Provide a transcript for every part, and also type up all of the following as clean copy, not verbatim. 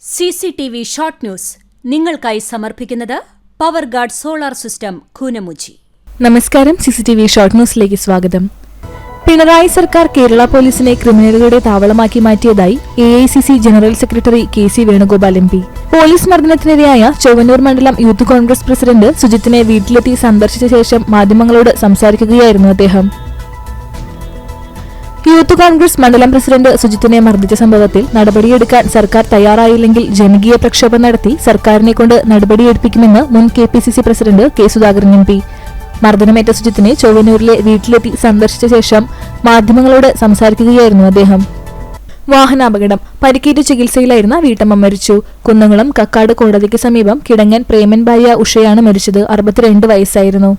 CCTV short news നിങ്ങൾക്കായി സമർപ്പിക്കുന്നത് power guard solar system Koonamuchi. നമസ്കാരം. CCTV ഷോർട്ട് ന്യൂസിലേക്ക് സ്വാഗതം. പിണറായി സർക്കാർ കേരള പോലീസിനെ ക്രിമിനലുകളുടെ താവളമാക്കി മാറ്റിയതായി AICC general secretary KC Venugopal MP. Police മർദ്ദനത്തിനിരയായ ചൊവ്വന്നൂർ മണ്ഡലം യൂത്ത് കോൺഗ്രസ് പ്രസിഡന്റ് സുജിത്തിനെ വീട്ടിലെത്തി സന്ദർശിച്ച ശേഷം മാധ്യമങ്ങളോട് സംസാരിക്കുകയായിരുന്നു അദ്ദേഹം. യൂത്ത് കോൺഗ്രസ് മണ്ഡലം പ്രസിഡന്റ് സുജിത്തിനെ മർദ്ദിച്ച സംഭവത്തിൽ നടപടിയെടുക്കാൻ സർക്കാർ തയ്യാറായില്ലെങ്കിൽ ജനകീയ പ്രക്ഷോഭം നടത്തി സർക്കാരിനെ കൊണ്ട് നടപടിയെടുപ്പിക്കുമെന്ന് മുൻ KPCC president K Sudhakaran MP. മർദ്ദനമേറ്റ സുജിത്തിനെ ചൊവ്വന്നൂരിലെ വീട്ടിലെത്തി സന്ദർശിച്ച ശേഷം മാധ്യമങ്ങളോട് സംസാരിക്കുകയായിരുന്നു അദ്ദേഹം. വാഹനാപകടം. പരിക്കേറ്റ് ചികിത്സയിലായിരുന്ന വീട്ടമ്മ മരിച്ചു. കുന്നംകുളം കക്കാട് കോടതിക്ക് സമീപം കിടങ്ങൻ പ്രേമൻ ഭാര്യ ഉഷയാണ് മരിച്ചത്. 62 വയസ്സായിരുന്നു.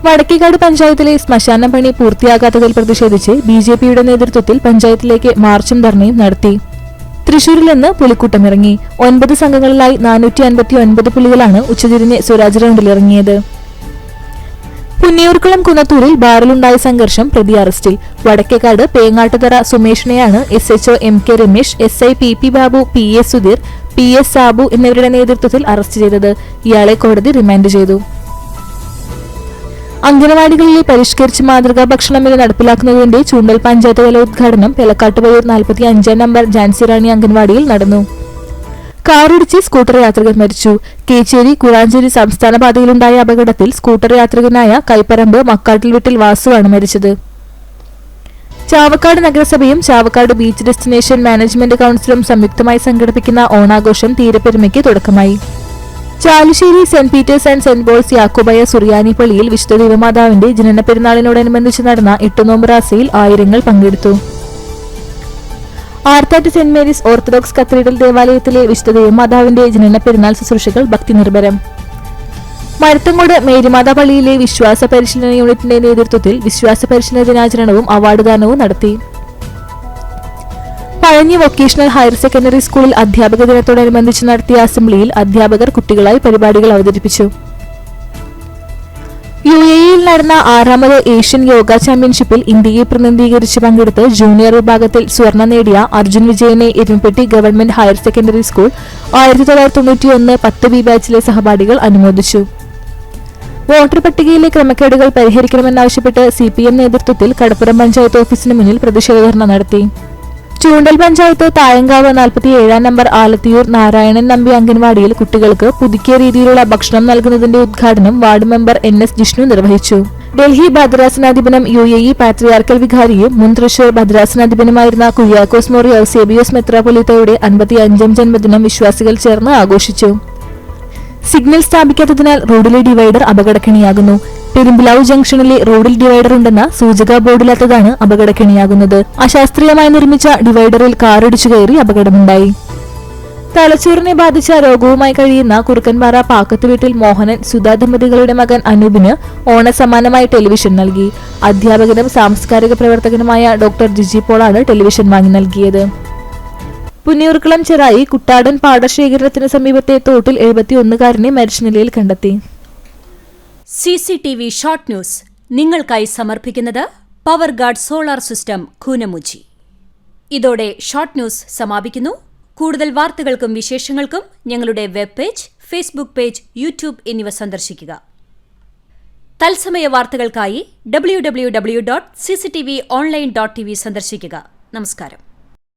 വടക്കേക്കാട് പഞ്ചായത്തിലെ ശ്മശാന പണി പൂർത്തിയാകാത്തതിൽ പ്രതിഷേധിച്ച് BJPയുടെ നേതൃത്വത്തിൽ പഞ്ചായത്തിലേക്ക് മാർച്ചും ധർണയും നടത്തി. തൃശൂരിൽ നിന്ന് പുലിക്കൂട്ടമിറങ്ങി. 9 സംഘങ്ങളിലായി 459 പുലികളാണ് ഉച്ചതിരിഞ്ഞ് സ്വരാജ് റൗണ്ടിലിറങ്ങിയത്. പുന്നിയൂർക്കുളം കുന്നത്തൂരിൽ ബാറിലുണ്ടായ സംഘർഷം, പ്രതി അറസ്റ്റിൽ. Vadakkekad പേങ്ങാട്ടുതറ സുമേഷിനെയാണ് SHO MK Ramesh, SI PP Babu, PA Sudheer, PS Sabu എന്നിവരുടെ നേതൃത്വത്തിൽ അറസ്റ്റ് ചെയ്തത്. ഇയാളെ കോടതി റിമാൻഡ് ചെയ്തു. അംഗനവാടികളിലെ പരിഷ്കരിച്ച മാതൃകാ ഭക്ഷണമെന്ന് നടപ്പിലാക്കുന്നതിന്റെ ചൂണ്ടൽ പഞ്ചായത്ത് തല ഉദ്ഘാടനം പെലക്കാട്ടുപയ്യൂർ 45 നമ്പർ ജാൻസി റാണി അംഗൻവാടിയിൽ നടന്നു. കാറിടിച്ച് സ്കൂട്ടർ യാത്രികൻ മരിച്ചു. കേച്ചേരി കുറാഞ്ചേരി സംസ്ഥാന പാതയിലുണ്ടായ അപകടത്തിൽ സ്കൂട്ടർ യാത്രികനായ കൈപ്പറമ്പ് മക്കാട്ടിൽ വീട്ടിൽ വാസുവാണ് മരിച്ചത്. ചാവക്കാട് നഗരസഭയും ചാവക്കാട് ബീച്ച് ഡെസ്റ്റിനേഷൻ മാനേജ്മെന്റ് കൌൺസിലും സംയുക്തമായി സംഘടിപ്പിക്കുന്ന ഓണാഘോഷം തീരപ്പെരുമയ്ക്ക് തുടക്കമായി. Chalissery Saint Peter's and Saint Paul's Yakobaya Suriyani പള്ളിയിൽ വിശുദ്ധ ദൈവമാതാവിന്റെ ജനന പെരുന്നാളിനോടനുബന്ധിച്ച് നടന്ന 8 നോമ്പ് റാസയിൽ ആയിരങ്ങൾ പങ്കെടുത്തു. Arthat saint Mary's orthodox cathedral ദേവാലയത്തിലെ വിശുദ്ധ ദൈവമാതാവിന്റെ ജനന പെരുന്നാൾ ശുശ്രൂഷകൾ ഭക്തിനിർഭരം. മരത്തങ്കോട് മേരിമാതാ പള്ളിയിലെ വിശ്വാസ പരിശീലന യൂണിറ്റിന്റെ നേതൃത്വത്തിൽ വിശ്വാസ പരിശീലന ദിനാചരണവും അവാർഡ് ദാനവും നടത്തി. പഴഞ്ഞി വൊക്കേഷണൽ ഹയർ സെക്കൻഡറി സ്കൂളിൽ അധ്യാപക ദിനത്തോടനുബന്ധിച്ച് നടത്തിയ അസംബ്ലിയിൽ അധ്യാപകർ കുട്ടികളായി പരിപാടികൾ അവതരിപ്പിച്ചു. UAEയിൽ നടന്ന 6ാമത് ഏഷ്യൻ യോഗ ചാമ്പ്യൻഷിപ്പിൽ ഇന്ത്യയെ പ്രതിനിധീകരിച്ച് പങ്കെടുത്ത് ജൂനിയർ വിഭാഗത്തിൽ സ്വർണം നേടിയ അർജുൻ വിജയനെ Erumapetty government higher secondary school 1991 10B ബാച്ചിലെ സഹപാഠികൾ അനുമോദിച്ചു. വോട്ടർ പട്ടികയിലെ ക്രമക്കേടുകൾ പരിഹരിക്കണമെന്നാവശ്യപ്പെട്ട് CPM നേതൃത്വത്തിൽ കടപ്പുറം പഞ്ചായത്ത് ഓഫീസിന് മുന്നിൽ പ്രതിഷേധ ധർണ നടത്തി. ചൂണ്ടൽ പഞ്ചായത്ത് തായങ്കാവ് 47 നമ്പർ ആലത്തിയൂർ നാരായണൻ നമ്പി അംഗൻവാടിയിൽ കുട്ടികൾക്ക് പുതുക്കിയ രീതിയിലുള്ള ഭക്ഷണം നൽകുന്നതിന്റെ ഉദ്ഘാടനം വാർഡ് മെമ്പർ NS ജിഷ്ണു നിർവഹിച്ചു. ഡൽഹി ഭദ്രാസനാധിപനും UAE പാട്രിയാർക്കൽ വികാരിയും മുൻ തൃശൂർ ഭദ്രാസനാധിപനുമായിരുന്ന കുര്യാക്കോസ് മോർ യൗസേബിയോസ് മെത്രാപ്പൊലീത്തയുടെ 55ാം ജന്മദിനം വിശ്വാസികൾ ചേർന്ന് ആഘോഷിച്ചു. സിഗ്നൽ സ്ഥാപിക്കാത്തതിനാൽ റോഡിലെ ഡിവൈഡർ അപകടക്കെണിയാകുന്നു. പെരുമ്പിലാവ് ജംഗ്ഷനിലെ റോഡിൽ ഡിവൈഡർ ഉണ്ടെന്ന സൂചക ബോർഡില്ലാത്തതാണ് അപകടക്കെണിയാകുന്നത്. അശാസ്ത്രീയമായി നിർമ്മിച്ച ഡിവൈഡറിൽ കാറിടിച്ചു കയറി അപകടമുണ്ടായി. തലച്ചോറിനെ ബാധിച്ച രോഗവുമായി കഴിയുന്ന കുറുക്കൻപാറ പാക്കത്ത് വീട്ടിൽ മോഹനൻ സുധാ ദമ്പതികളുടെ മകൻ അനൂപിന് ഓണസമ്മാനമായി ടെലിവിഷൻ നൽകി. അധ്യാപകനും സാംസ്കാരിക പ്രവർത്തകനുമായ ഡോക്ടർ ജിജി പോളാണ് ടെലിവിഷൻ വാങ്ങി നൽകിയത്. പുന്നിയൂർക്കുളം ചെറായി കുട്ടാടൻ പാടശേഖരത്തിന് സമീപത്തെ തോട്ടിൽ 71കാരനെ മരിച്ച നിലയിൽ കണ്ടെത്തി. CCTV ഷോർട്ട് ന്യൂസ് നിങ്ങൾക്കായി സമർപ്പിക്കുന്നത് power guard solar system Koonamuchi. ഇതോടെ ഷോർട്ട് ന്യൂസ് സമാപിക്കുന്നു. കൂടുതൽ വാർത്തകൾക്കും വിശേഷങ്ങൾക്കും ഞങ്ങളുടെ web page, Facebook page, YouTube എന്നിവ സന്ദർശിക്കുക. തത്സമയ വാർത്തകൾക്കായി www.cctv online.tv സന്ദർശിക്കുക. നമസ്കാരം.